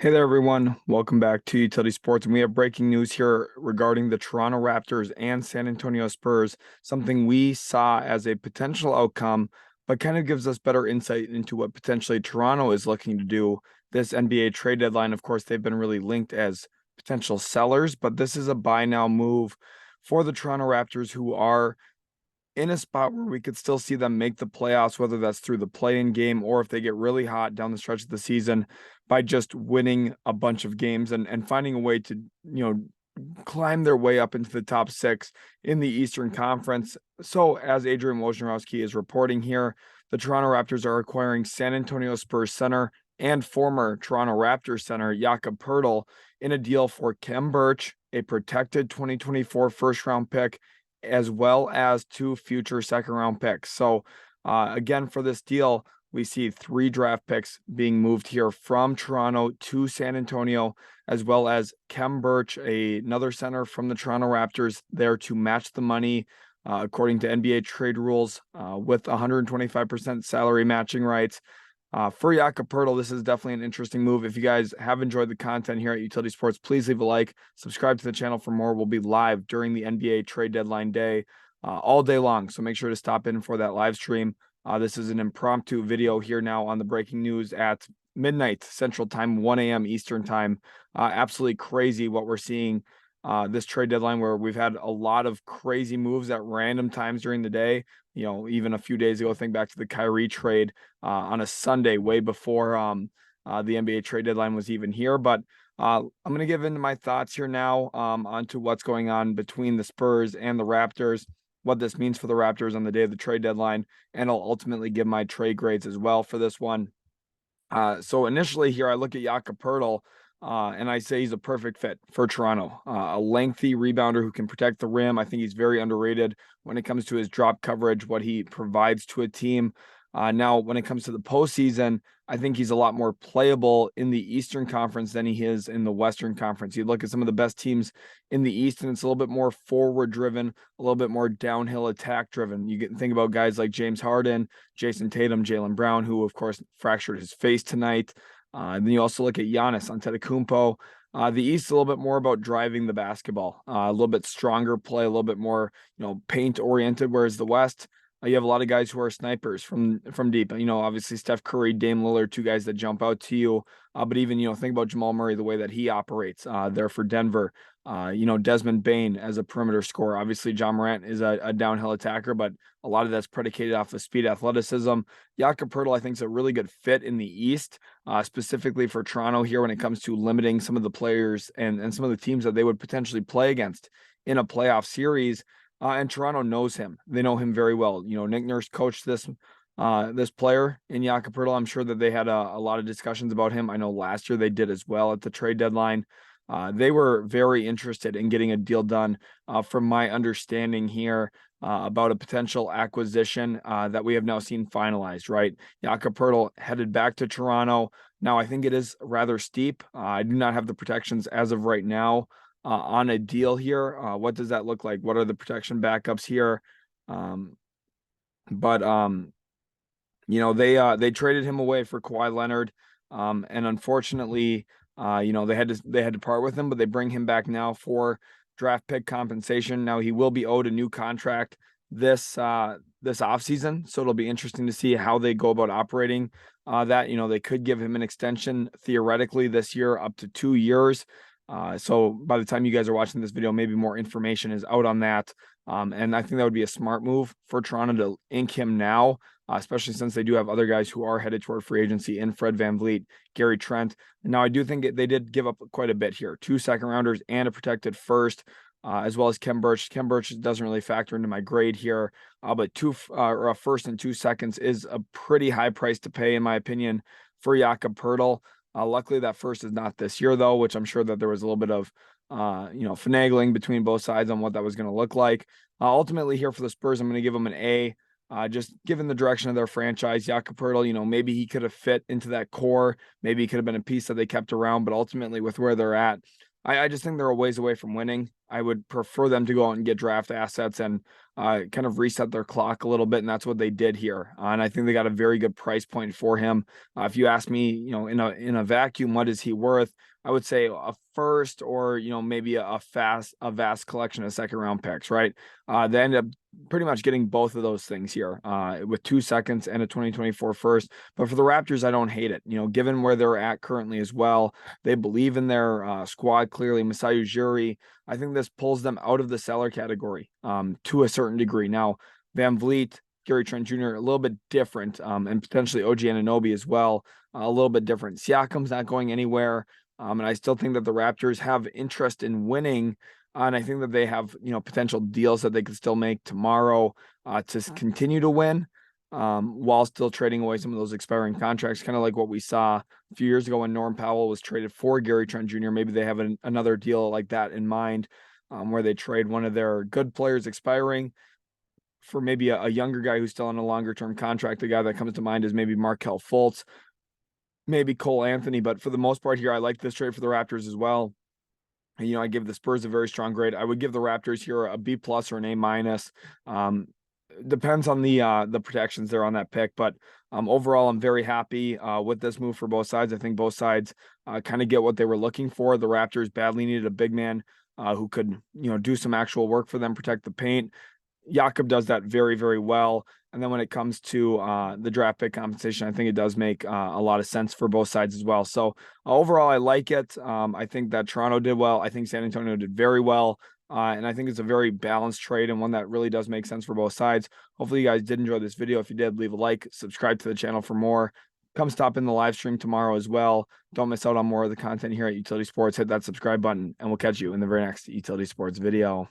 Hey there, everyone. Welcome back to Utility Sports. And we have breaking news here regarding the Toronto Raptors and San Antonio Spurs, something we saw as a potential outcome, but kind of gives us better insight into what potentially Toronto is looking to do. This NBA trade deadline, of course, they've been really linked as potential sellers, but this is a buy now move for the Toronto Raptors, who are in a spot where we could still see them make the playoffs, whether that's through the play-in game or if they get really hot down the stretch of the season by just winning a bunch of games and finding a way to, climb their way up into the top six in the Eastern Conference. So as Adrian Wojnarowski is reporting here, the Toronto Raptors are acquiring San Antonio Spurs center and former Toronto Raptors center Jakob Poeltl in a deal for Khem Birch, a protected 2024 first-round pick, as well as 2 future second-round picks. So again, for this deal, we see 3 draft picks being moved here from Toronto to San Antonio, as well as Khem Birch, another center from the Toronto Raptors, there to match the money according to NBA trade rules with 125% salary matching rights. For Jakob Poeltl, this is definitely an interesting move. If you guys have enjoyed the content here at Utility Sports, please leave a like, subscribe to the channel for more. We'll be live during the NBA trade deadline day all day long, so make sure to stop in for that live stream. This is an impromptu video here now on the breaking news at midnight Central Time, 1 a.m. Eastern Time. Absolutely crazy what we're seeing this trade deadline, where we've had a lot of crazy moves at random times during the day. Even a few days ago, think back to the Kyrie trade on a Sunday, way before the NBA trade deadline was even here. But I'm going to give into my thoughts here now onto what's going on between the Spurs and the Raptors, what this means for the Raptors on the day of the trade deadline, and I'll ultimately give my trade grades as well for this one. So initially here, I look at Jakob Poeltl, and I say he's a perfect fit for Toronto. A lengthy rebounder who can protect the rim. I think he's very underrated when it comes to his drop coverage, what he provides to a team. Now, when it comes to the postseason, I think he's a lot more playable in the Eastern Conference than he is in the Western Conference. You look at some of the best teams in the East, and it's a little bit more forward-driven, a little bit more downhill attack-driven. You think about guys like James Harden, Jason Tatum, Jaylen Brown, who, of course, fractured his face tonight. Then you also look at Giannis Antetokounmpo. The East is a little bit more about driving the basketball, a little bit stronger play, a little bit more, paint-oriented, whereas the West, you have a lot of guys who are snipers from deep. Obviously Steph Curry, Dame Lillard, 2 guys that jump out to you. But even, think about Jamal Murray, the way that he operates there for Denver. Desmond Bane as a perimeter scorer. Obviously, John Morant is a downhill attacker, but a lot of that's predicated off of speed, athleticism. Jakob Poeltl, I think, is a really good fit in the East, specifically for Toronto here when it comes to limiting some of the players and some of the teams that they would potentially play against in a playoff series. And Toronto knows him. They know him very well. Nick Nurse coached this player in Jakob Poeltl. I'm sure that they had a lot of discussions about him. I know last year they did as well at the trade deadline. They were very interested in getting a deal done, from my understanding here, about a potential acquisition that we have now seen finalized, right? Jakob Poeltl headed back to Toronto. Now, I think it is rather steep. I do not have the protections as of right now on a deal here. What does that look like? What are the protection backups here? They traded him away for Kawhi Leonard, and unfortunately, they had to part with him, but they bring him back now for draft pick compensation. Now he will be owed a new contract this offseason, so it'll be interesting to see how they go about operating that. They could give him an extension theoretically this year up to 2 years. So by the time you guys are watching this video, maybe more information is out on that. And I think that would be a smart move for Toronto to ink him now, especially since they do have other guys who are headed toward free agency in Fred VanVleet, Gary Trent. Now, I do think they did give up quite a bit here, 2 second-rounders and a protected first, as well as Khem Birch. Khem Birch doesn't really factor into my grade here, but a first and 2 seconds is a pretty high price to pay, in my opinion, for Jakob Poeltl. Luckily, that first is not this year, though, which I'm sure that there was a little bit of, finagling between both sides on what that was going to look like. Ultimately, here for the Spurs, I'm going to give them an A. Just given the direction of their franchise, Jakob Poeltl, maybe he could have fit into that core. Maybe he could have been a piece that they kept around, but ultimately with where they're at, I just think they're a ways away from winning. I would prefer them to go out and get draft assets and kind of reset their clock a little bit, and that's what they did here. And I think they got a very good price point for him. If you ask me, in a vacuum, what is he worth? I would say a first, or maybe a vast collection of second round picks. Right? They end up pretty much getting both of those things here with 2 seconds and a 2024 first. But for the Raptors, I don't hate it. Given where they're at currently as well, they believe in their squad clearly. Masai Ujiri, I think this pulls them out of the seller category to a certain degree. Now, Van Vliet, Gary Trent Jr., a little bit different, and potentially OG Anunoby as well, a little bit different. Siakam's not going anywhere, and I still think that the Raptors have interest in winning, and I think that they have potential deals that they could still make tomorrow to continue to win. While still trading away some of those expiring contracts, kind of like what we saw a few years ago when Norm Powell was traded for Gary Trent Jr. Maybe they have another deal like that in mind, where they trade one of their good players expiring for maybe a younger guy who's still on a longer term contract. The guy that comes to mind is maybe Markelle Fultz, maybe Cole Anthony. But for the most part here, I like this trade for the Raptors as well. I give the Spurs a very strong grade. I would give the Raptors here a B+ or an A-. Depends on the protections there on that pick, but overall I'm very happy with this move for both sides. I think both sides kind of get what they were looking for. The Raptors badly needed a big man who could do some actual work for them, protect the paint. Jakob does that very, very well. And then when it comes to the draft pick compensation, I think it does make a lot of sense for both sides as well. So overall, I like it. I think that Toronto did well. I think San Antonio did very well. And I think it's a very balanced trade and one that really does make sense for both sides. Hopefully you guys did enjoy this video. If you did, leave a like, subscribe to the channel for more. Come stop in the live stream tomorrow as well. Don't miss out on more of the content here at Utility Sports. Hit that subscribe button, and we'll catch you in the very next Utility Sports video.